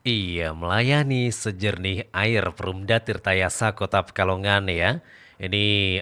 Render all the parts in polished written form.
Iya, melayani sejernih air Perumda Tirtayasa Kota Pekalongan ya. Ini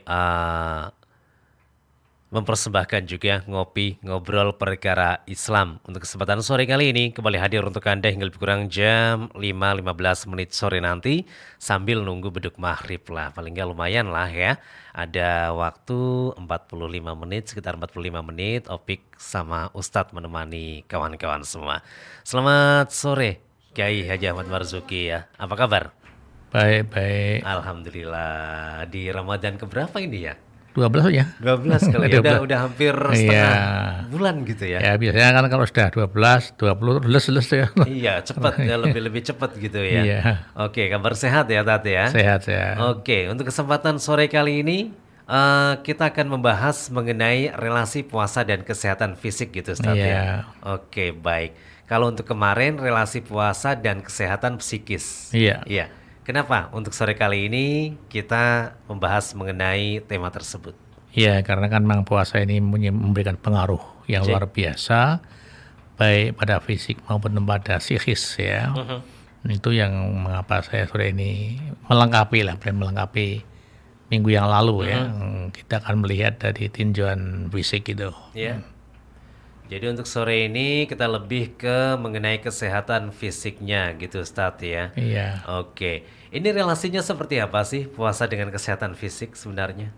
mempersembahkan juga ngopi ngobrol perkara Islam. Untuk kesempatan sore kali ini kembali hadir untuk Anda hingga lebih kurang jam 5.15 menit sore nanti sambil nunggu beduk maghrib lah. Paling nggak lumayan lah ya. Ada waktu 45 menit, sekitar 45 menit Opik sama Ustadz menemani kawan-kawan semua. Selamat sore Kiai Haji Ahmad Marzuki ya. Apa kabar? Baik, baik. Alhamdulillah. Di Ramadan keberapa ini ya? 12 ya? 12 kali ya, 12. udah hampir Iya. setengah bulan gitu ya. Ya, biasanya kan kalau sudah 12, 20 les ya. Iya, cepat ya, lebih cepat gitu ya. Iya. Oke, kabar sehat ya Tati ya. Sehat. Oke, untuk kesempatan sore kali ini kita akan membahas mengenai relasi puasa dan kesehatan fisik gitu Ustaz ya. Iya. Oke, baik. Kalau untuk kemarin relasi puasa dan kesehatan psikis. Iya. Iya. Kenapa untuk sore kali ini kita membahas mengenai tema tersebut? Iya, karena kan memang puasa ini memberikan pengaruh yang luar biasa baik pada fisik maupun pada psikis ya. Itu yang mengapa saya sore ini melengkapi minggu yang lalu ya. Kita akan melihat dari tinjauan fisik itu. Iya. Jadi untuk sore ini kita lebih ke mengenai kesehatan fisiknya gitu Ustadz ya. Iya. Oke, ini relasinya seperti apa sih puasa dengan kesehatan fisik sebenarnya?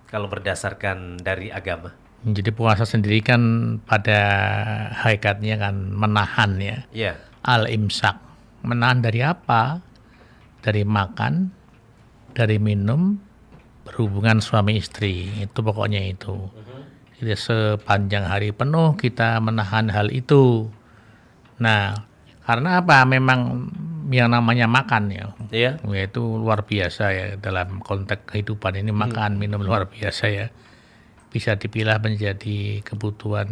Kalau berdasarkan dari agama. Jadi puasa sendiri kan pada hakikatnya kan menahan ya. Iya. Al-imsak. Menahan dari apa? Dari makan, dari minum, berhubungan suami istri. Itu pokoknya itu. Jadi sepanjang hari penuh kita menahan hal itu. Nah, karena apa? Memang yang namanya makan ya. Iya. Itu luar biasa ya dalam konteks kehidupan ini, makan, minum luar biasa ya. Bisa dipilah menjadi kebutuhan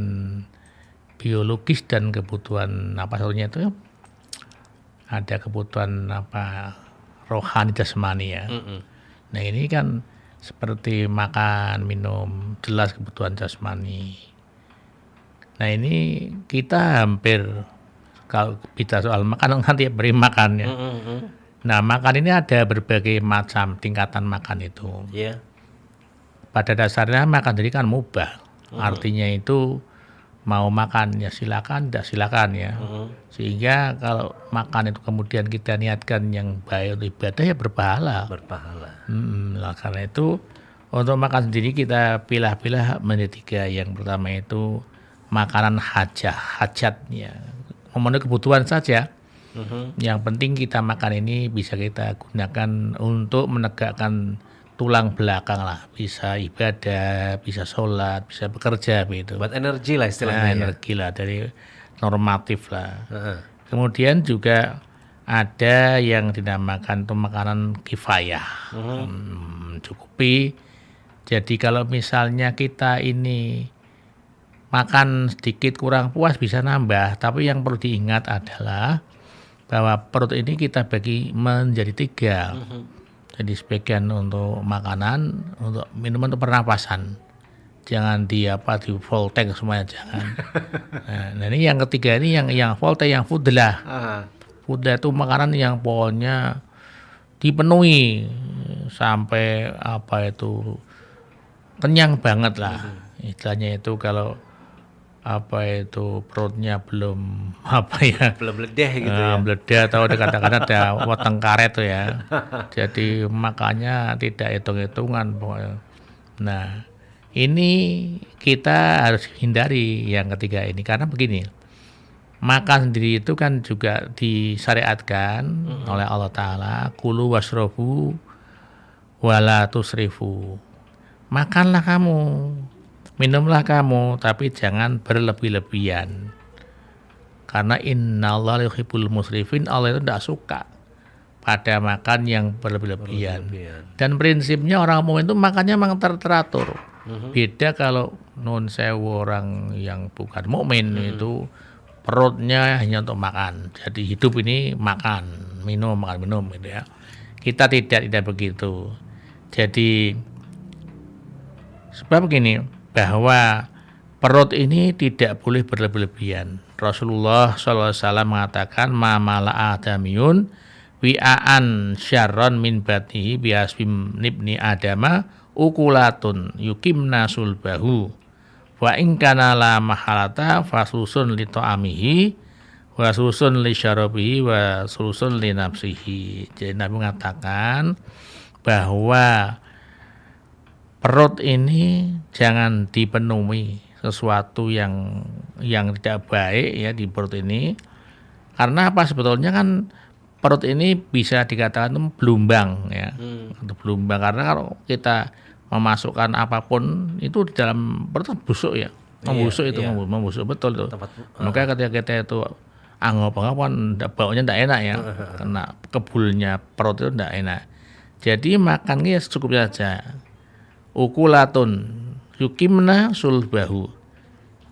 biologis dan kebutuhan apa satunya itu? Ada kebutuhan apa rohani jasmani ya. Nah, ini kan seperti makan, minum, jelas kebutuhan jasmani. Nah, ini kita hampir kalau bicara soal makan nanti beri makan ya. Nah, makan ini ada berbagai macam tingkatan makan itu. Iya. Pada dasarnya makan jadi kan mubah. Artinya itu mau makan ya silakan, tidak silakan ya. Sehingga kalau makan itu kemudian kita niatkan yang baik untuk ibadah ya berpahala. Nah, karena itu untuk makan sendiri kita pilah-pilah menjadi 3. Yang pertama itu makanan hajatnya, memenuhi kebutuhan saja. Yang penting kita makan ini bisa kita gunakan untuk menegakkan tulang belakang lah, bisa ibadah, bisa sholat, bisa bekerja begitu. Buat energi lah istilahnya. Energi lah, dari normatif lah. Kemudian juga ada yang dinamakan itu makanan kifayah, cukupi. Jadi kalau misalnya kita ini makan sedikit kurang puas bisa nambah, tapi yang perlu diingat adalah bahwa perut ini kita bagi menjadi 3. Jadi sebagian untuk makanan, untuk minuman, untuk pernapasan. Jangan di full tank semuanya, jangan. Nah, ini yang ketiga ini yang full tank, yang fudlah. Fudlah itu makanan yang pokoknya dipenuhi sampai kenyang banget lah. Istilahnya itu kalau perutnya belum belum ledeh gitu ya. Ledeh atau kadang-kadang ada weteng karet tuh ya. Jadi makanya tidak hitung-hitungan pokoknya. Nah, ini kita harus hindari yang ketiga ini karena begini. Makan sendiri itu kan juga disyariatkan oleh Allah Ta'ala, kulu wasrobu wala tusrifu. Makanlah kamu, minumlah kamu, tapi jangan berlebih-lebihan. Karena innallaha yuhibbul musrifin, Allah itu tidak suka pada makan yang berlebih-lebihan. Dan prinsipnya orang mukmin itu makannya memang teratur. Beda kalau nun sewu orang yang bukan mukmin itu perutnya hanya untuk makan. Jadi hidup ini makan, minum gitu ya. Kita tidak begitu. Jadi sebab begini, bahwa perut ini tidak boleh berlebihan. Rasulullah SAW mengatakan mamala adamiyun wi'aan syarron min batnihi biasbim nibni adama ukulatun yukimna sulbahu wa ingkana la mahalata fasusun li ta'amihi wa susun li syarabihi wa susun li nafsihi. Jadi Nabi mengatakan bahwa perut ini jangan dipenuhi sesuatu yang tidak baik ya di perut ini. Karena apa, sebetulnya kan perut ini bisa dikatakan belumbang ya. Belumbang karena kalau kita memasukkan apapun itu di dalam perut busuk ya. Membusuk itu membusuk betul tuh. Makanya ketika kita itu angop-angopan baunya tidak enak ya. Kena kebulnya perut itu tidak enak. Jadi makannya cukup saja. Ukulatun yukimna sulbahu,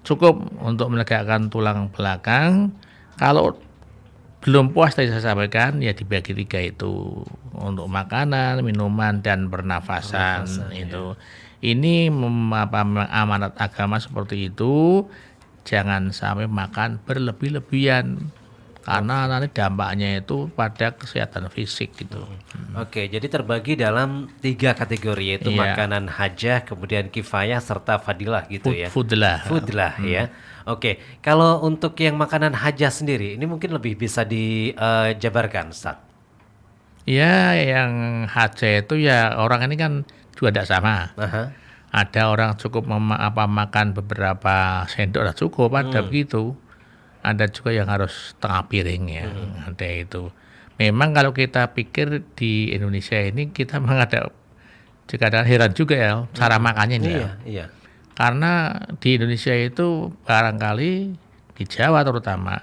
cukup untuk menegakkan tulang belakang. Kalau belum puas tadi saya sampaikan ya dibagi 3 itu untuk makanan, minuman dan pernafasan itu. Ini amanat agama seperti itu, jangan sampai makan berlebih-lebihan. Karena nanti dampaknya itu pada kesehatan fisik gitu. Oke, jadi terbagi dalam 3 kategori yaitu makanan hajah, kemudian kifayah serta fadilah gitu ya. Foodlah ya. Oke, kalau untuk yang makanan hajah sendiri ini mungkin lebih bisa dijabarkan, Ustaz. Ya, yang hajah itu ya orang ini kan juga tidak sama. Ada orang cukup makan beberapa sendok sudah cukup, ada begitu. Ada juga yang harus setengah piring ya, ada itu. Memang kalau kita pikir di Indonesia ini kita memang ada heran juga ya cara makannya ini ya. Karena di Indonesia itu barangkali di Jawa terutama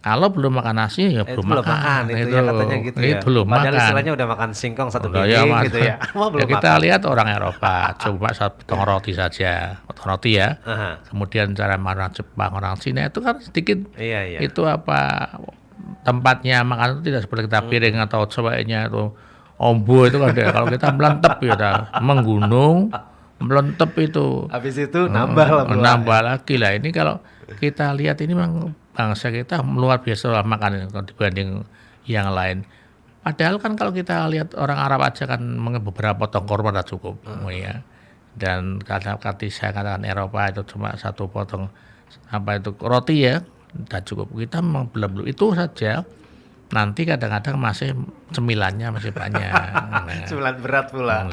kalau belum makan nasi ya belum makan itu ya katanya gitu ya. Belum Padahal makan. istilahnya udah makan singkong 1 piring gitu ya. Ya kita lihat orang Eropa cuma 1 potong roti saja, potong roti ya. Kemudian cara makan Jepang, orang Cina itu kan sedikit. Itu tempatnya makan itu tidak seperti kita piring atau cobainnya itu ombo itu kan kalau kita melentep ya menggunung melentep itu. Habis itu nambah lagi lah. Ini kalau kita lihat ini memang bangsa kita luar biasa lah makan dibanding yang lain. Padahal kan kalau kita lihat orang Arab aja kan beberapa potong kurma sudah cukup ya. Dan kadang saya katakan Eropa itu cuma 1 potong roti ya sudah cukup. Kita memang belum itu saja. Nanti kadang-kadang masih cemilannya masih banyak. Cemilan berat pula.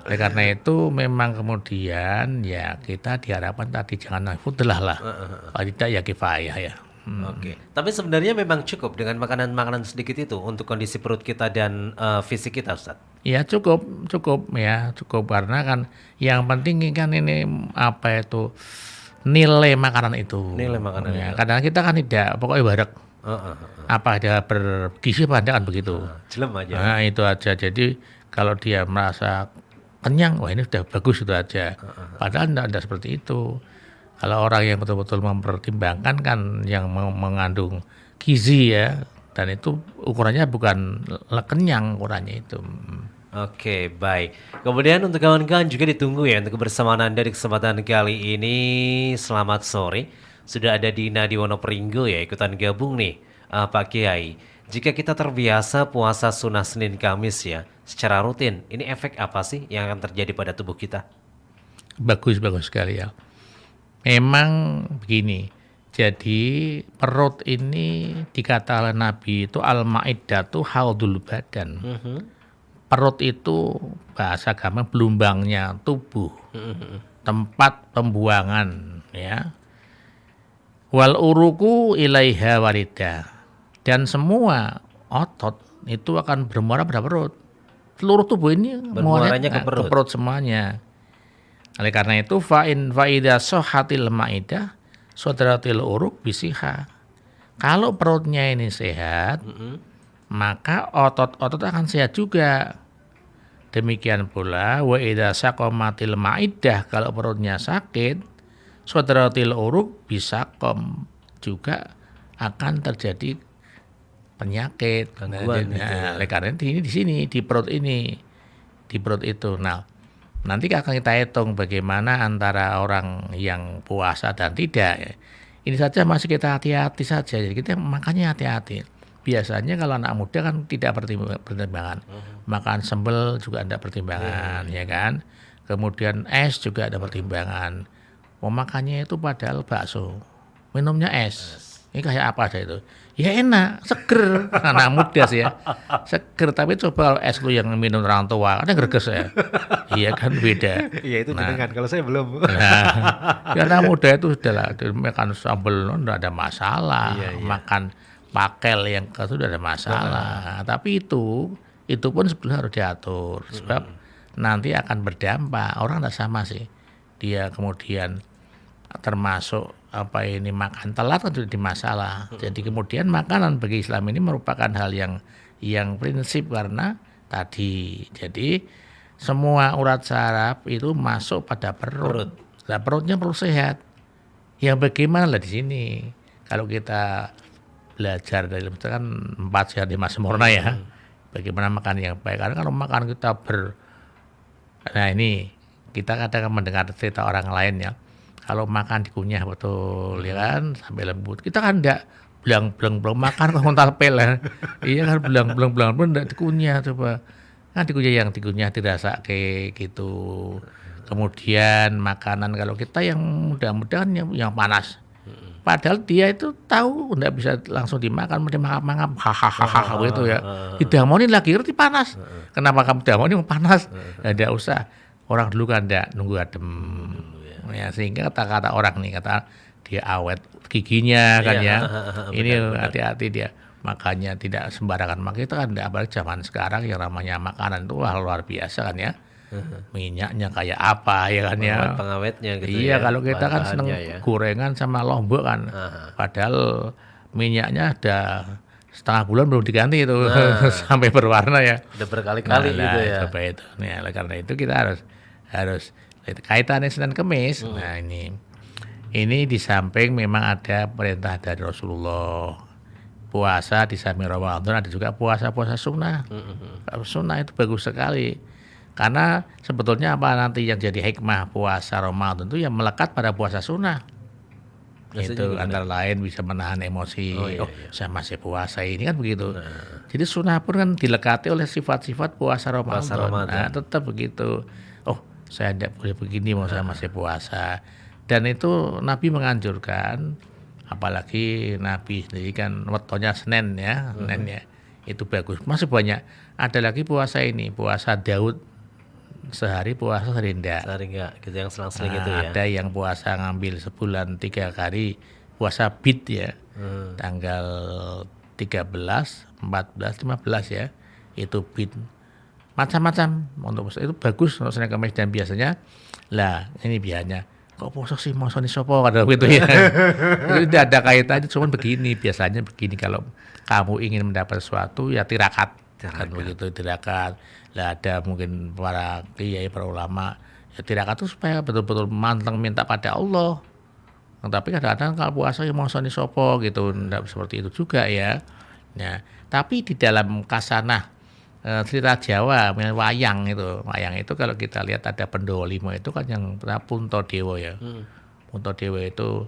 Oleh karena itu memang kemudian ya kita diharapkan tadi jangan foodlah lah. Kalau tidak ya kifayah ya. Oke. Tapi sebenarnya memang cukup dengan makanan-makanan sedikit itu untuk kondisi perut kita dan fisik kita, Ustaz. Ya cukup karena kan yang penting kan ini nilai makanan itu. Nilai makanan. Ya, kadang kita kan tidak pokoknya barek. Apa dia bergizi apa kan begitu. Jelem aja. Nah, itu aja. Jadi kalau dia merasa kenyang, wah ini sudah bagus itu aja. Padahal tidak seperti itu. Kalau orang yang betul-betul mempertimbangkan kan yang mengandung gizi ya, dan itu ukurannya bukan kenyang ukurannya itu. Oke, baik. Kemudian untuk kawan-kawan juga ditunggu ya untuk kebersamaan Anda di kesempatan kali ini. Selamat sore. Sudah ada Dina di Wonopringgo ya ikutan gabung nih Pak Kiai. Jika kita terbiasa puasa sunnah Senin Kamis ya secara rutin, ini efek apa sih yang akan terjadi pada tubuh kita? Bagus sekali ya. Memang begini. Jadi perut ini dikata oleh Nabi itu al-ma'iddatu haudul badan. Perut itu bahasa agama belumbangnya tubuh. Tempat pembuangan ya. Wal uruku ilaiha warida, dan semua otot itu akan bermuara pada perut. Seluruh tubuh ini bermuaranya ke perut semuanya. Oleh karena itu faida sohatil maidah sodratil uruk bisiha. Kalau perutnya ini sehat, maka otot-otot akan sehat juga. Demikian pula wa idza saqamatil maidah, kalau perutnya sakit Sodratil uruk bisa juga akan terjadi penyakit. Gangguan gitu ya. Oleh karena ini di sini di perut itu. Nah, Nanti akan kita hitung bagaimana antara orang yang puasa dan tidak. Ya. Ini saja masih kita hati-hati saja. Jadi kita makannya hati-hati. Biasanya kalau anak muda kan tidak pertimbangan. Makan sambal juga ada pertimbangan, ya kan. Kemudian es juga ada pertimbangan. Mau makannya itu padahal bakso, minumnya es. Ini kayak apa aja itu? Ya enak, seger. Anak muda sih ya, seger. Tapi coba es lu yang minum orang tua, kan greges ya. Iya kan beda. Iya itu jenengan, kalau saya belum. Nah, ya anak muda itu sudah lah, makan sambal enggak ada masalah. Iya. Makan pakel yang itu sudah ada masalah. Tapi itu pun sebetulnya harus diatur. Sebab nanti akan berdampak. Orang tidak sama sih. Dia kemudian termasuk makan telat kan jadi masalah. Jadi kemudian makanan bagi Islam ini merupakan hal yang prinsip karena tadi. Jadi semua urat saraf itu masuk pada perut. Nah, perutnya perlu sehat. Yang bagaimana lah di sini? Kalau kita belajar dari misalkan 4 sehat 5 sempurna ya. Bagaimana makan yang baik? Karena kalau makan kita nah ini kita kadang mendengar cerita orang lain ya. Kalau makan dikunyah betul ya kan sampai lembut. Kita kan enggak belang makan kok ngontal pel ya. Iya kan belang pun enggak dikunyah coba. Kan dikunyah dirasa kayak gitu. Kemudian makanan kalau kita yang mudah-mudahan yang panas. Padahal dia itu tahu enggak bisa langsung dimakan, mesti mangap hahaha gitu ya. Didamonin lagi ngerti panas. Kenapa kamu damonin panas? Enggak usah. Orang dulu kan enggak nunggu adem. Ya, sehingga kata-kata orang nih kata dia awet giginya kan ya. Ini hati-hati dia makanya tidak sembarangan makan itu kan apalagi zaman sekarang yang namanya makanan itu luar biasa kan ya. Minyaknya kayak apa ya kan ya. Pengawetnya gitu iya, ya. kalau kita kan seneng gorengan sama lombok kan. Padahal minyaknya ada setengah bulan belum diganti itu sampai berwarna ya. Udah berkali-kali gitu ya. Coba itu. Nah, karena itu kita harus kaitannya Senin Kemis. Nah ini di samping memang ada perintah dari Rasulullah puasa di samping Ramadan ada juga puasa sunnah. Sunnah itu bagus sekali karena sebetulnya apa nanti yang jadi hikmah puasa Ramadan itu yang melekat pada puasa sunnah. Itu antara lain bisa menahan emosi. Saya masih puasa ini kan begitu. Jadi sunnah pun kan dilekati oleh sifat-sifat puasa Ramadan. Nah, tetap begitu. Saya tidak boleh begini mau saya masih puasa. Dan itu Nabi menganjurkan, apalagi Nabi sendiri kan wetonya Senin ya, Senin ya. Itu bagus. Masih banyak. Ada lagi puasa ini, puasa Daud sehari puasa sehari enggak. Sehari enggak, gitu yang selang-seling itu ya. Ada yang puasa ngambil sebulan 3 kali puasa bid ya. Tanggal 13, 14, 15 ya. Itu bid. Macam-macam untuk puasa itu bagus untuk Senin Kemis dan biasanya lah ini biasanya kok puasa sih mau soni sopo kada gitu ya. Itu tidak ada kaitannya cuman begini biasanya begini kalau kamu ingin mendapat sesuatu ya tirakat. Kan begitu tirakat. Lah ada mungkin para kiai para ulama ya tirakat itu supaya betul-betul manteng minta pada Allah. Tapi kadang-kadang kalau puasa ya mau soni sopo gitu tidak seperti itu juga ya. Nah, tapi di dalam kasanah cerita Jawa, wayang itu kalau kita lihat ada Pandhawa 5 itu kan yang Puntadewa ya. Puntadewa itu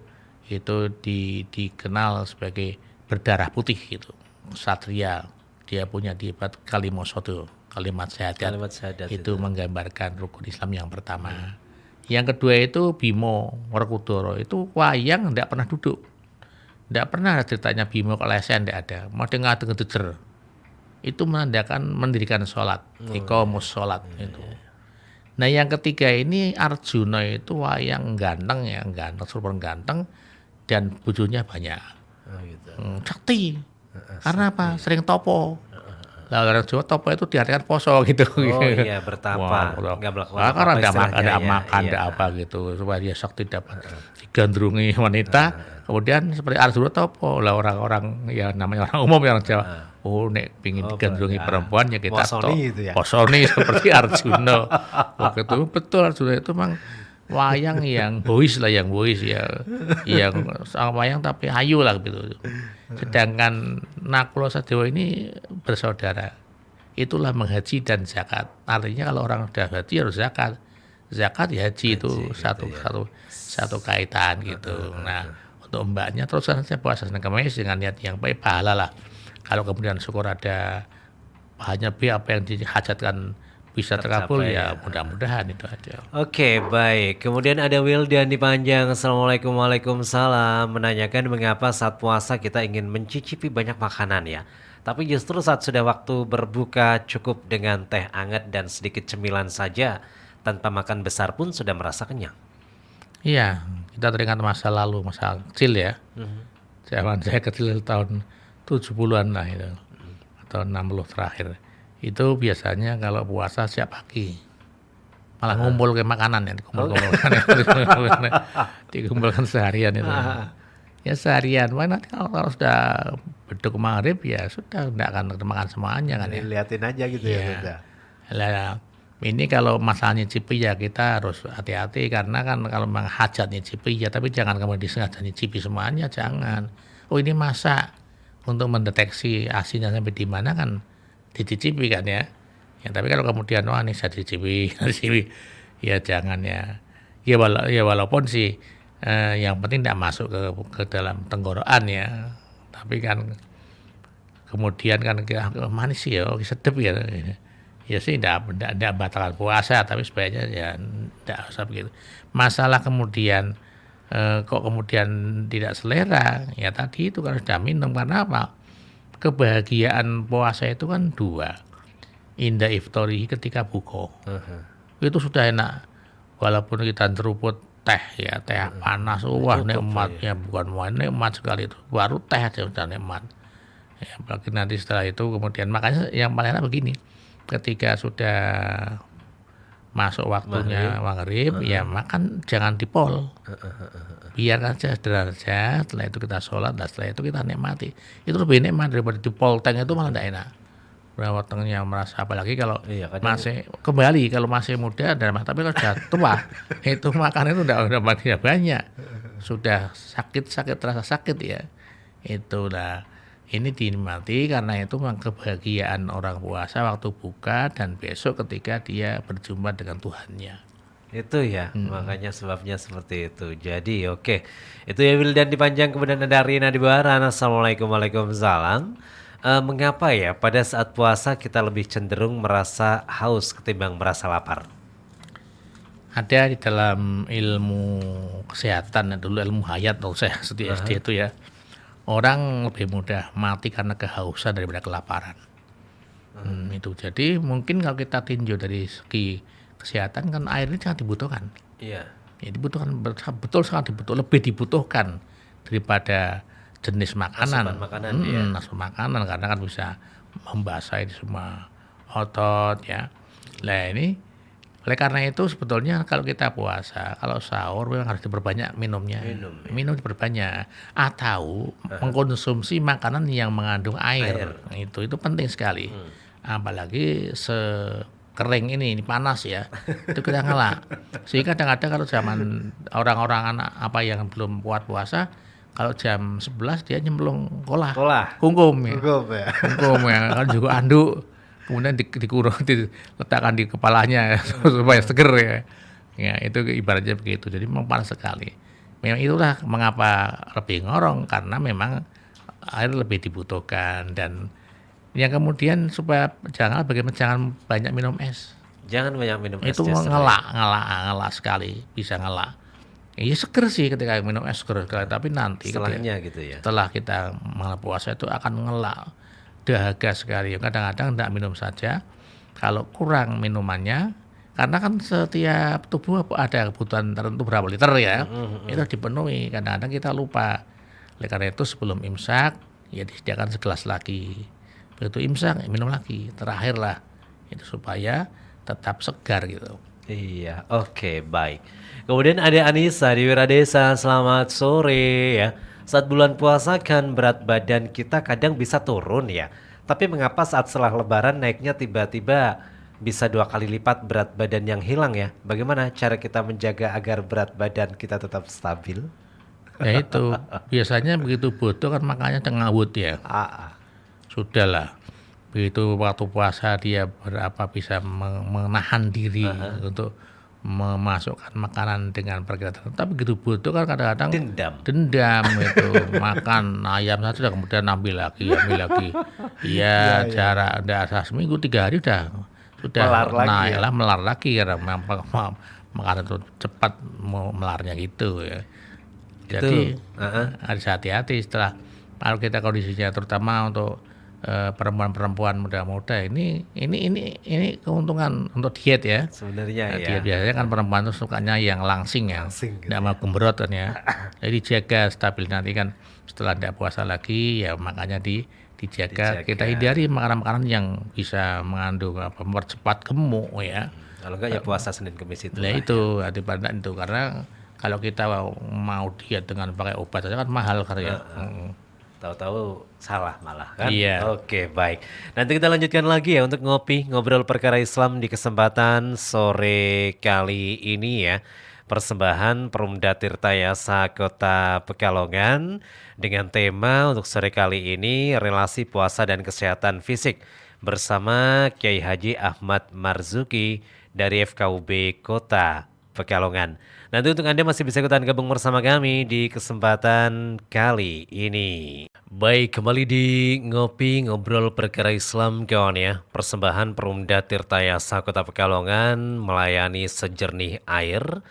dikenal sebagai berdarah putih gitu. Satria, dia punya kalimat syahadat. Itu menggambarkan rukun Islam yang pertama. Yang kedua itu Bimo Werkudara, itu wayang enggak pernah duduk. Enggak pernah ada ceritanya Bimo kelesen enggak ada. Mesti ngadeg-ngedejer. Itu menandakan mendirikan sholat, iqamus sholat itu. Nah yang ketiga ini Arjuna itu wayang ganteng super ganteng dan bujurnya banyak. Sakti. Karena apa? Sering topo. Lah orang Jawa topo itu diartikan poso gitu. Iya bertapa. Enggak melakukan karena ada ya. makan, ada apa gitu supaya dia sakti dapat digandrungi wanita. Kemudian seperti Arjuna topo lah orang-orang ya namanya orang umum yang Jawa. Nek pingin digandrungi perempuan ya kita posoni seperti Arjuna. Waktu itu betul Arjuna itu memang wayang yang bois ya, yang wayang tapi ayu lah gitu. Sedangkan Nakula Sadewa ini bersaudara. Itulah menghaji dan zakat. Artinya kalau orang sudah haji harus zakat. zakat ya haji itu Haji, gitu ya. satu kaitan gitu. Nah, untuk mbaknya teruskan saja puasa Senin Kamis dengan niat yang baik, pahala lah. Kalau kemudian syukur ada hanya apa yang dihajatkan bisa terkabul Tercapai ya ya. mudah-mudahan itu aja. Oke, baik. Kemudian ada Wildan di Panjang. Assalamualaikum, waalaikumsalam. Menanyakan mengapa saat puasa kita ingin mencicipi banyak makanan ya. Tapi justru saat sudah waktu berbuka cukup dengan teh hangat dan sedikit cemilan saja. Tanpa makan besar pun sudah merasa kenyang. Iya, kita teringat masa lalu, masa kecil ya. Zaman saya kecil tahun 70-an lah itu. Atau 60 terakhir. Itu biasanya kalau puasa siap pagi. Malah ngumpul ke makanan ya, dikumpulkan seharian itu. Ya seharian, wah nanti kalau sudah beduk maghrib ya sudah tidak akan makan semuanya kan ya. Liatin aja gitu Iya. Lah, ini kalau masalah nyicipi ya kita harus hati-hati karena kan kalau memang hajat nyicipi ya, tapi jangan kemudian disengaja nyicipi semuanya, jangan. Oh ini masak untuk mendeteksi asinnya sampai di mana kan dicicipi kan ya. Ya tapi kalau kemudian wah ini saya cicipi, cicipi, ya jangan ya. Ya walaupun sih yang penting tidak masuk ke dalam tenggorokan ya. Tapi kan kemudian kan kita manis sih ya, sedap ya. Ya sih tidak batalkan puasa, tapi sebaiknya ya tidak usah begitu. Masalah kemudian kok kemudian tidak selera, ya tadi itu kan sudah minum karena apa? Kebahagiaan puasa itu kan dua. Indah iftari ketika buka. Itu sudah enak. Walaupun kita seruput teh ya, teh panas, wah nikmatnya bukan main, nikmat sekali itu. Baru teh aja sudah nikmat. Ya, apalagi nanti setelah itu kemudian makanya yang paling enak begini. Ketika sudah masuk waktunya maghrib, ya makan jangan dipol. Biar aja sederhana, setelah itu kita sholat, dan setelah itu kita nikmati. Itu lebih nikmat daripada dipol teng itu malah tidak enak. Waktunya merasa apalagi kalau Iya, kadang- masih kembali kalau masih muda dan tapi kalau sudah tua itu makan itu udah banyak sudah sakit terasa sakit ya itulah ini dinikmati karena itu memang kebahagiaan orang puasa waktu buka dan besok ketika dia berjumpa dengan Tuhannya. Itu ya, makanya sebabnya seperti itu. Jadi oke, itu ya Wildan di Panjang, kemudian ada Rina di Baran. Assalamualaikum, waalaikumsalam. Mengapa ya pada saat puasa kita lebih cenderung merasa haus ketimbang merasa lapar? Ada di dalam ilmu kesehatan dulu ilmu hayat tuh saya studi SD itu ya. Orang lebih mudah mati karena kehausan daripada kelaparan. Itu jadi mungkin kalau kita tinjau dari segi kesehatan kan air ini sangat dibutuhkan. Iya. Ya, dibutuhkan betul sangat dibutuhkan, lebih dibutuhkan daripada jenis makanan. Asupan makanan, iya. Asupan makanan karena kan bisa membasahi semua otot ya. Nah ini oleh karena itu sebetulnya kalau kita puasa, kalau sahur memang harus diperbanyak minumnya. Minum diperbanyak atau mengkonsumsi makanan yang mengandung air. Itu penting sekali. Apalagi kering ini panas ya. Itu kita ngelak. Sehingga kadang-kadang kalau zaman orang-orang anak apa yang belum kuat puasa, kalau jam 11 dia nyemplung kolah. Kungkum ya. Kungkum ya. Kan juga anduk. Kemudian dikurung, diletakkan di kepalanya supaya seger ya. Ya itu ibaratnya begitu. Jadi memang panas sekali. Memang itulah mengapa lebih ngorong karena memang air lebih dibutuhkan dan yang kemudian supaya jangan banyak minum es. Jangan banyak minum es. Itu ngelak sekali, bisa ngelak. Iya seger sih ketika minum es seger sekali, tapi nanti setelahnya gitu ya. Setelah kita malam puasa itu akan ngelak, dahaga sekali. Kadang-kadang tidak minum saja. Kalau kurang minumannya, karena kan setiap tubuh ada kebutuhan tertentu berapa liter ya, itu dipenuhi. Kadang-kadang kita lupa. Oleh karena itu sebelum imsak, ya disediakan segelas lagi. Begitu imsak, minum lagi. Terakhir lah, itu supaya tetap segar gitu. Iya, oke, baik. Kemudian ada Anissa di Wiradesa, selamat sore ya. Saat bulan puasa kan berat badan kita kadang bisa turun ya. Tapi mengapa saat setelah lebaran naiknya tiba-tiba bisa 2 kali lipat berat badan yang hilang ya? Bagaimana cara kita menjaga agar berat badan kita tetap stabil? Ya itu, biasanya begitu bodoh kan makanya ngawut ya. Sudahlah. Begitu waktu puasa dia bisa menahan diri untuk memasukkan makanan dengan perkiraan tertentu. Tapi begitu butuh kan kadang-kadang Dendam. itu makan ayam satu dan kemudian ambil lagi. Iya, jarak udah seminggu 3 hari sudah melar lagi karena memang makanan itu cepat melarnya gitu ya. Jadi harus hati-hati setelah kalau kita kondisinya terutama untuk perempuan-perempuan muda-muda ini keuntungan untuk diet ya. Sebenarnya Diet biasanya kan perempuan itu sukanya yang langsing ya, tidak mau gembrot kan ya. Jadi jaga stabil nanti kan setelah tidak puasa lagi ya makanya dijaga. Kita hindari makanan-makanan yang bisa mengandung mempercepat gemuk ya. Kalau enggak ya puasa Senin Kamis itu. Nah itu hati-hati itu karena kalau kita mau diet dengan pakai obat saja kan mahal karya. Tahu-tahu salah malah kan. Iya. Oke, baik. Nanti kita lanjutkan lagi ya untuk ngobrol perkara Islam di kesempatan sore kali ini ya. Persembahan Perumda Tirta Yasa Kota Pekalongan dengan tema untuk sore kali ini relasi puasa dan kesehatan fisik bersama Kiai Haji Ahmad Marzuki dari FKUB Kota Pekalongan. Nanti untuk Anda masih bisa ikutan gabung bersama kami di kesempatan kali ini. Baik, kembali di Ngobrol Perkara Islam kawan ya. Persembahan Perumda Tirta Yasa Kota Pekalongan melayani sejernih air.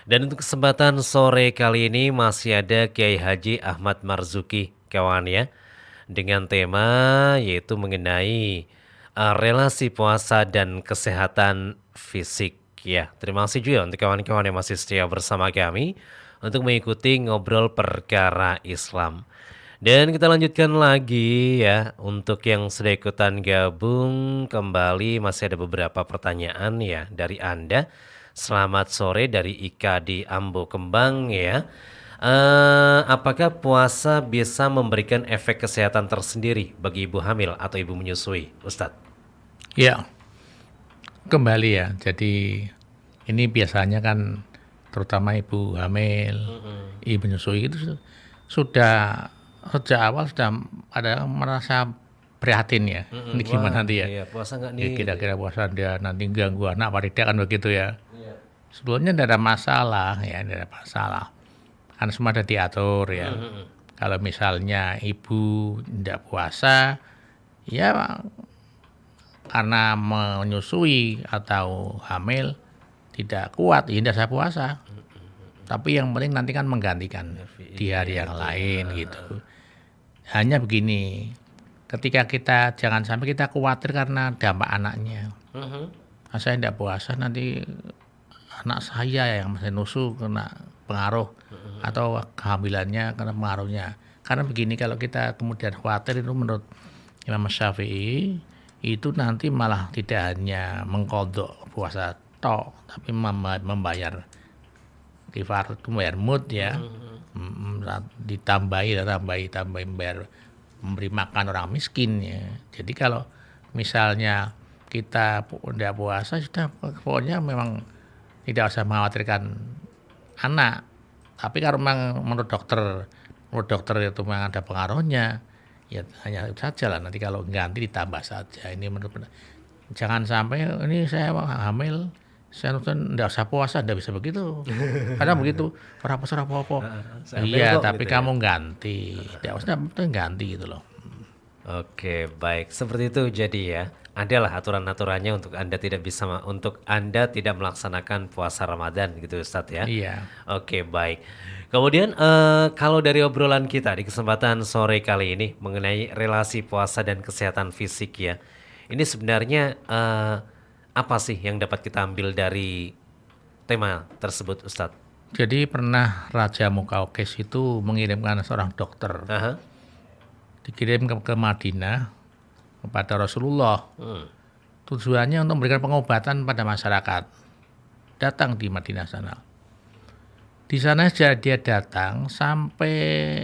Dan untuk kesempatan sore kali ini masih ada Kiai Haji Ahmad Marzuki kawan ya. Dengan tema yaitu mengenai relasi puasa dan kesehatan fisik. Ya, terima kasih juga untuk kawan-kawan yang masih setia bersama kami untuk mengikuti ngobrol perkara Islam. Dan kita lanjutkan lagi ya, untuk yang sudah ikutan gabung kembali masih ada beberapa pertanyaan ya dari Anda. Selamat sore dari Ika di Ambo Kembang ya. Apakah puasa bisa memberikan efek kesehatan tersendiri bagi ibu hamil atau ibu menyusui, Ustadz? Ya, kembali ya. Jadi ini biasanya kan terutama ibu hamil, ibu menyusui itu sudah sejak awal sudah ada merasa prihatin ya. Ini gimana nanti ya? Iya, puasa nggak nih? Ya, kira-kira puasa dia nanti ganggu anak apa tidak kan begitu ya? Sebelumnya tidak ada masalah ya, tidak ada masalah. Kan semua ada diatur ya. Kalau misalnya ibu tidak puasa, ya karena menyusui atau hamil tidak kuat, ya tidak saya puasa. Tapi yang penting nanti kan menggantikan di hari yang lain gitu. Hanya begini, ketika kita jangan sampai kita khawatir karena dampak anaknya. Saya tidak puasa nanti anak saya yang masih nusu kena pengaruh atau kehamilannya kena pengaruhnya. Karena begini kalau kita kemudian khawatir itu menurut Imam Syafi'i itu nanti malah tidak hanya mengkodok puasa tok tapi membayar kifar itu membayar mut ya. Ditambahi membayar memberi makan orang miskin ya. Jadi kalau misalnya kita tidak puasa sudah pokoknya memang tidak usah mengkhawatirkan anak. Tapi kalau memang menurut dokter itu memang ada pengaruhnya, ya hanya itu saja lah. Nanti kalau ganti ditambah saja. Ini menurut jangan sampai ini saya hamil, saya nonton tidak usah puasa, tidak bisa begitu. Karena begitu orang puasa apa-apa. Iya, tapi gitu kamu ya? Ganti, tidak usah ganti gitu loh. Oke, baik. Seperti itu jadi ya. Adalah aturan-aturannya untuk Anda tidak melaksanakan puasa Ramadan gitu Ustadz ya. Iya. Oke, baik. Kemudian kalau dari obrolan kita di kesempatan sore kali ini mengenai relasi puasa dan kesehatan fisik ya. Ini sebenarnya apa sih yang dapat kita ambil dari tema tersebut Ustadz? Jadi pernah Raja Mukaukes itu mengirimkan seorang dokter. Dikirim ke Madinah kepada Rasulullah. Tujuannya untuk memberikan pengobatan pada masyarakat. Datang di Madinah sana. Di sana dia datang sampai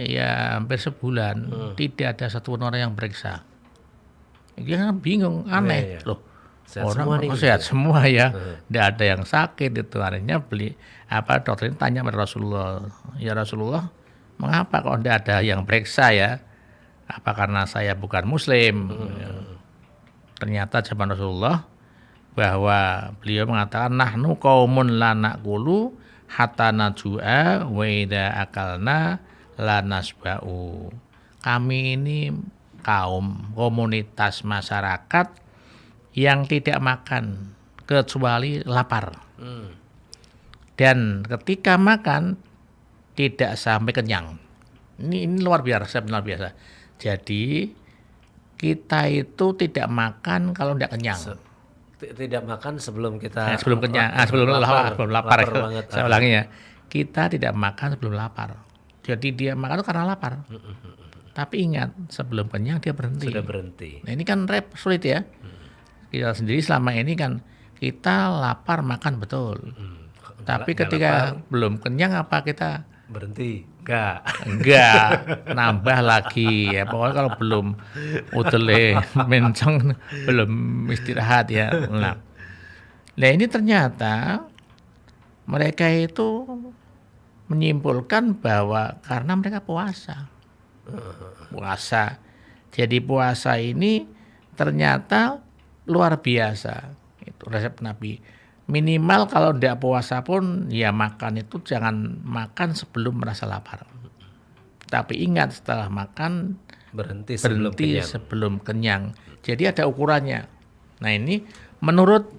ya hampir sebulan tidak ada satu orang yang periksa. Dia kan bingung, aneh loh. Orang sehat semua ya. Tidak ada yang sakit itu. Akhirnya dokter ini tanya pada Rasulullah, ya Rasulullah, mengapa kok tidak ada yang periksa ya? Apa karena saya bukan muslim? Ternyata zaman Rasulullah bahwa beliau mengatakan nahnu qaumun la naqulu hatta najua wa idza akalna la nasba'u. Kami ini kaum komunitas masyarakat yang tidak makan kecuali lapar. Dan ketika makan tidak sampai kenyang. Ini luar biasa, benar biasa. Jadi kita itu tidak makan kalau tidak kenyang. Tidak makan sebelum kita Sebelum kenyang, sebelum lapar. lapar banget. Saya ulangi ya. Kita tidak makan sebelum lapar. Jadi dia makan itu karena lapar. Tapi ingat, sebelum kenyang dia berhenti. Sudah berhenti. Nah, ini kan sulit ya. Kita sendiri selama ini kan kita lapar makan betul. Tapi ketika belum kenyang apa kita berhenti? Enggak, nambah lagi ya. Pokoknya kalau belum udele mencong belum istirahat ya. Nah ini ternyata mereka itu menyimpulkan bahwa karena mereka puasa. Jadi puasa ini ternyata luar biasa. Itu resep Nabi. Minimal kalau tidak puasa pun ya makan itu jangan makan sebelum merasa lapar. Tapi ingat setelah makan berhenti sebelum kenyang. Jadi ada ukurannya. Nah ini menurut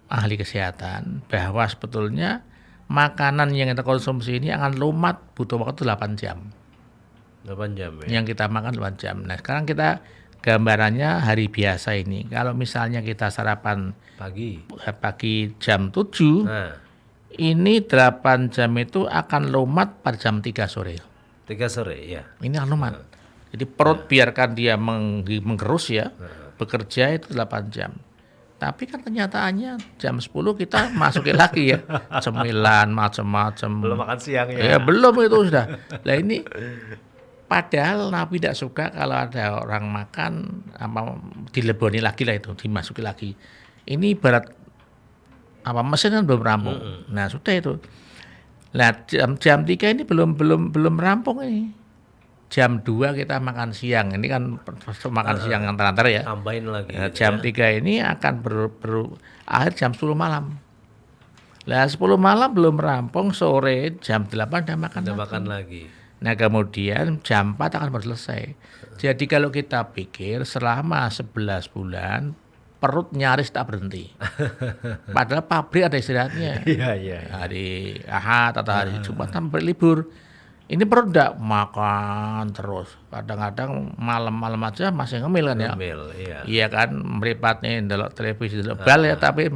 ahli kesehatan bahwa sebetulnya makanan yang kita konsumsi ini akan lumat butuh waktu 8 jam. 8 jam ya? Yang kita makan 8 jam. Nah sekarang kita gambarannya hari biasa ini. Kalau misalnya kita sarapan pagi jam 7, ini 8 jam itu akan lumat pada jam 3 sore. 3 sore ya. Ini akan lumat. Jadi perut biarkan dia menggerus ya, bekerja itu 8 jam. Tapi kan kenyataannya jam 10 kita masukin lagi ya, cemilan macam-macam. Belum makan siang ya? Ya belum itu sudah. Nah ini padahal Nabi tidak suka kalau ada orang makan dileboni lagi lah itu, dimasuki lagi. Ini ibarat mesin kan belum rampung. Nah sudah itu. Nah jam 3 ini belum rampung ini. Jam 2 kita makan siang. Ini kan makan siang yang terantar ya. Tambahin lagi. Nah, jam 3 ini akan akhir jam 10 malam. Nah 10 malam belum rampung, sore jam 8 udah makan lagi. Nah kemudian jam 4 akan baru selesai. Jadi kalau kita pikir selama 11 bulan perut nyaris tak berhenti. Padahal pabrik ada istirahatnya. Hari Ahad atau hari Jumat kan berlibur. Ini perut tidak makan terus. Kadang-kadang malam-malam aja masih ngemil kan ya. Iya kan, meripatnya ndelok televisi, ndelok bal ya, tapi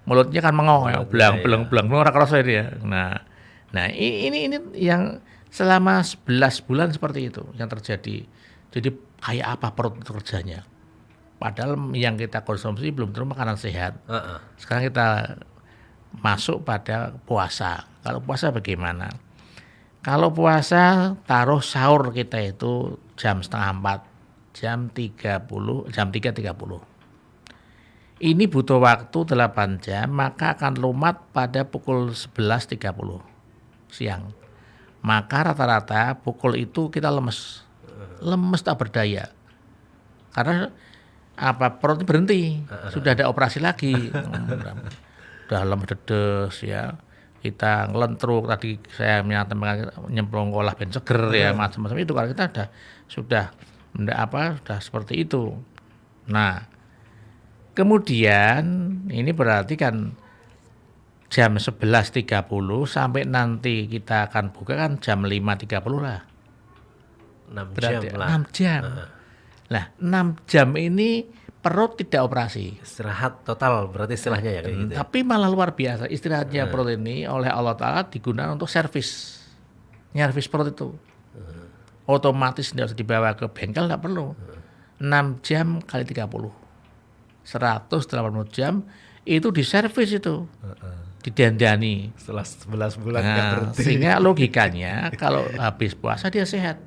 mulutnya kan mengong ya, belang ora kerasa dia. Nah ini yang selama 11 bulan seperti itu yang terjadi. Jadi kayak apa perut itu kerjanya? Padahal yang kita konsumsi belum tentu makanan sehat. Sekarang kita masuk pada puasa. Kalau puasa bagaimana? Kalau puasa taruh sahur kita itu jam 3:30, jam 3.30. Ini butuh waktu 8 jam, maka akan lumat pada pukul 11.30 siang. Maka rata-rata pukul itu kita lemes tak berdaya. Karena perut berhenti, sudah ada operasi lagi. Udah lemes dedes ya. Kita ngelentruk, tadi saya nyemplung kolah ben seger ya, macam-macam itu kalau kita sudah seperti itu. Nah, kemudian ini berarti kan jam 11.30 sampai nanti kita akan buka kan jam 5.30 lah. 6 berarti jam lah. 6 jam. Nah, 6 jam ini perut tidak operasi. Istirahat total berarti istilahnya ya kayak gitu. Tapi malah luar biasa istirahatnya perut ini oleh Allah Ta'ala digunakan untuk servis. Nyervis perut itu. Otomatis tidak usah dibawa ke bengkel, tidak perlu. 6 jam kali 30. 180 jam itu diservis itu. Didandani. Setelah 11 bulan nggak berhenti. Sehingga logikanya kalau habis puasa dia sehat.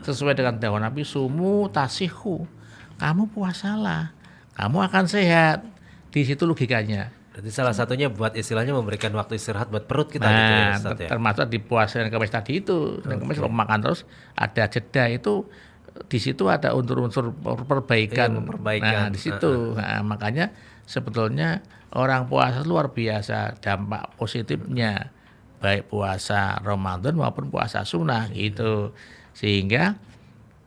Sesuai dengan dawuh Nabi, sumu tasihu. Kamu puasalah, kamu akan sehat. Di situ logikanya. Berarti salah satunya buat istilahnya memberikan waktu istirahat buat perut kita gitu ya Ustaz ya. Termasuk di puasa dan Kamis tadi itu. Dan Kamis kalau makan terus ada jeda itu di situ ada unsur-unsur perbaikan. Iya, perbaikan. Nah, di situ. Nah, makanya sebetulnya orang puasa luar biasa dampak positifnya, baik puasa Ramadan maupun puasa sunnah gitu. Sehingga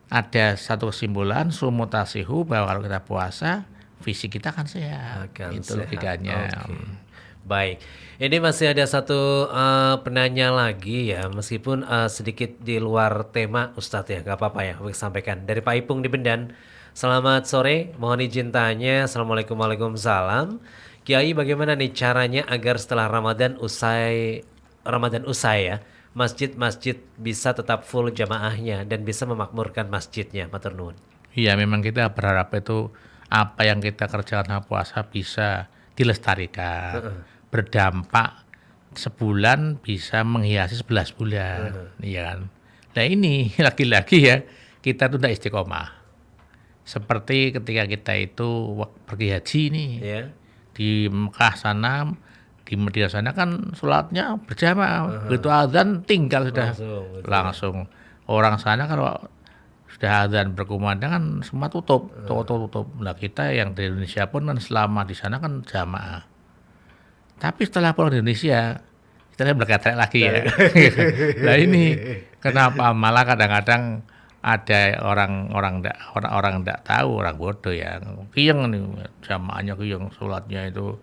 ada satu kesimpulan sumutasihu bahwa kalau kita puasa fisik kita akan sehat. Akan Itu sehat. logikanya. Oke. Baik, ini masih ada satu penanya lagi ya, meskipun sedikit di luar tema Ustadz ya, nggak apa-apa ya, Wik sampaikan. Dari Pak Ipung di Bendan, selamat sore, mohon izin tanya, Assalamualaikum Waalaikumsalam. Kiai bagaimana nih caranya agar setelah Ramadan usai ya, masjid-masjid bisa tetap full jamaahnya dan bisa memakmurkan masjidnya, matur nuwun. Iya, memang kita berharap itu apa yang kita kerjakan sama puasa bisa dilestarikan, berdampak sebulan bisa menghiasi 11 bulan, iya kan. Nah ini lagi-lagi ya kita tuh tidak istiqomah. Seperti ketika kita itu pergi haji nih Ya, di Mekah sana, di Madinah sana kan sholatnya berjamaah, begitu azan tinggal sudah betul. langsung. Orang sana kalau sudah azan berkumandang kan semua tutup, toko tutup. Nah kita yang di Indonesia pun kan selama di sana kan jamaah. Tapi setelah pulang di Indonesia, kita berkata lagi ya. Nah ini kenapa malah kadang-kadang ada orang ndak tahu, orang bodoh ya, kiyeng nih jamaahnya kiyeng, sholatnya itu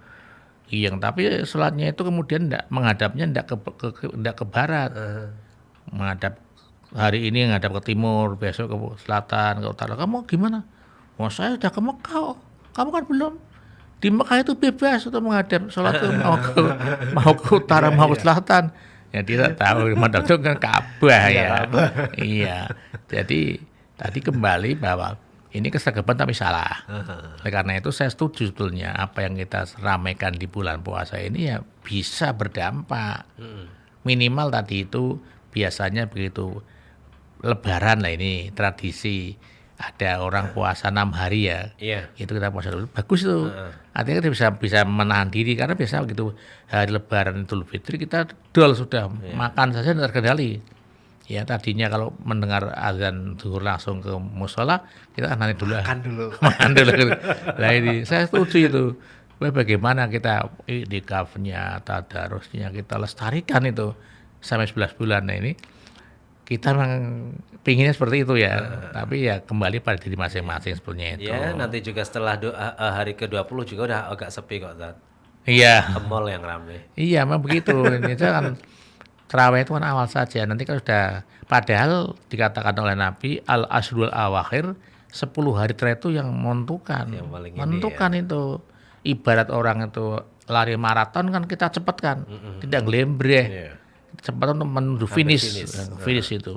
kiyeng, tapi sholatnya itu kemudian menghadapnya ndak ke barat, menghadap hari ini menghadap ke timur, besok ke selatan, ke utara. Kamu gimana? Oh saya sudah ke Mekah, kamu kan belum. Di Mekah itu bebas untuk menghadap sholat itu mau ke utara mau ke selatan. Ya tidak tahu menghadap itu kan Ka'bah ya. Iya. Jadi tadi kembali bahwa ini keseragaman tapi salah. Oleh karena itu saya setuju sebetulnya apa yang kita ramaikan di bulan puasa ini ya bisa berdampak. Minimal tadi itu biasanya begitu Lebaran lah ini tradisi. Ada orang puasa 6 hari ya, iya. itu kita puasa dulu, bagus itu. Artinya kita bisa menahan diri karena biasa begitu hari Lebaran Idul Fitri kita dol sudah makan saja tidak terkendali. Ya tadinya kalau mendengar azan zuhur langsung ke musola kita nanti dulu makan dulu. Nah ini saya setuju itu. Bagaimana kita itikafnya, tadarusnya kita lestarikan itu sampai 11 bulan. Nah ini kita memang pinginnya seperti itu ya, tapi ya kembali pada diri masing-masing sebetulnya itu. Ya, nanti juga setelah hari ke-20 juga udah agak sepi kok, Tat. Iya, Ke mall yang ramai. iya memang begitu. Ini kan terawih itu kan awal saja, nanti kan sudah, padahal dikatakan oleh Nabi, al-ashrul awakhir, 10 hari terakhir itu yang menentukan. Yang paling ini Menentukan itu. Ibarat orang itu lari maraton kan kita cepat kan, tidak gelembreh. Iya. Cepat untuk menuju finish itu.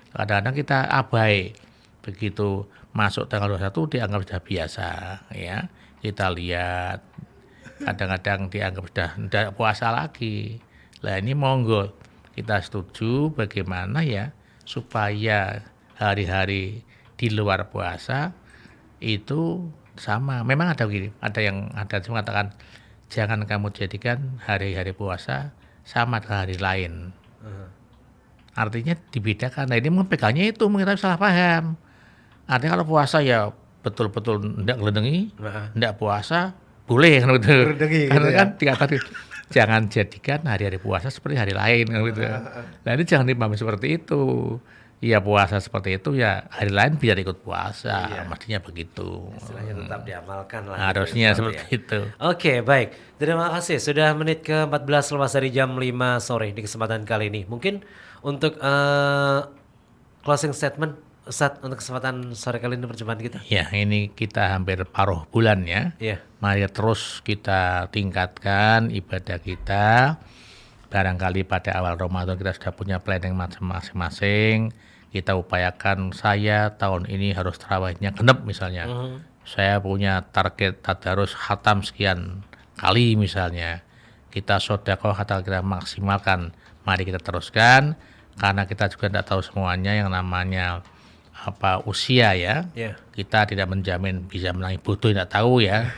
Kadang-kadang kita abai, begitu masuk tanggal 21 dianggap sudah biasa ya. Kita lihat kadang-kadang dianggap sudah puasa lagi. Lah ini monggo kita setuju bagaimana ya supaya hari-hari di luar puasa itu sama. Memang ada begini, ada yang mengatakan jangan kamu jadikan hari-hari puasa sama dengan hari lain. Artinya dibedakan. Nah ini mempegangnya itu mungkin salah paham. Artinya kalau puasa ya betul-betul tidak ngeledengi, tidak puasa boleh kan gitu. Karena kan dikatakan jangan jadikan hari-hari puasa seperti hari lain kan gitu. Nah ini jangan dipahami seperti itu. Ya puasa seperti itu ya hari lain biar ikut puasa, mestinya begitu. Istilahnya tetap diamalkan lah. Harusnya gitu, seperti itu. Oke, baik. Terima kasih. Sudah menit ke-14 lepas dari jam 5 sore di kesempatan kali ini. Mungkin untuk closing statement, Ustadz, untuk kesempatan sore kali ini perjumpaan kita. Ya ini kita hampir paruh bulan ya. Iya. Mari terus kita tingkatkan ibadah kita. Barangkali pada awal Ramadan kita sudah punya planning masing-masing. Kita upayakan saya tahun ini harus tarawihnya genep misalnya. Saya punya target tadarus khatam sekian kali misalnya. Kita sedekah kata kita maksimalkan. Mari kita teruskan karena kita juga tidak tahu semuanya yang namanya usia ya. Kita tidak menjamin bisa menangi bodoh, tidak tahu ya.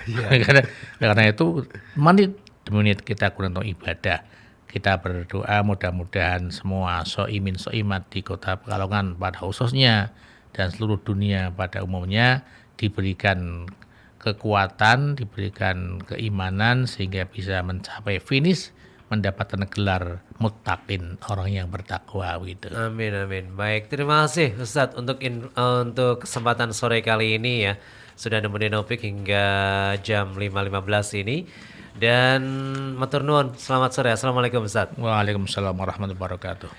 karena itu menit demi menit kita kurang tahu ibadah. Kita berdoa mudah-mudahan semua soimin soimat di kota Pekalongan pada khususnya dan seluruh dunia pada umumnya diberikan kekuatan, diberikan keimanan sehingga bisa mencapai finish mendapatkan gelar muttaqin, orang yang bertakwa gitu. Amin amin. Baik, terima kasih Ustadz untuk kesempatan sore kali ini ya. Sudah nemenin Opik hingga jam 5.15 ini. Dan matur nuwun, selamat sore. Assalamualaikum Ustadz. Waalaikumsalam warahmatullahi wabarakatuh.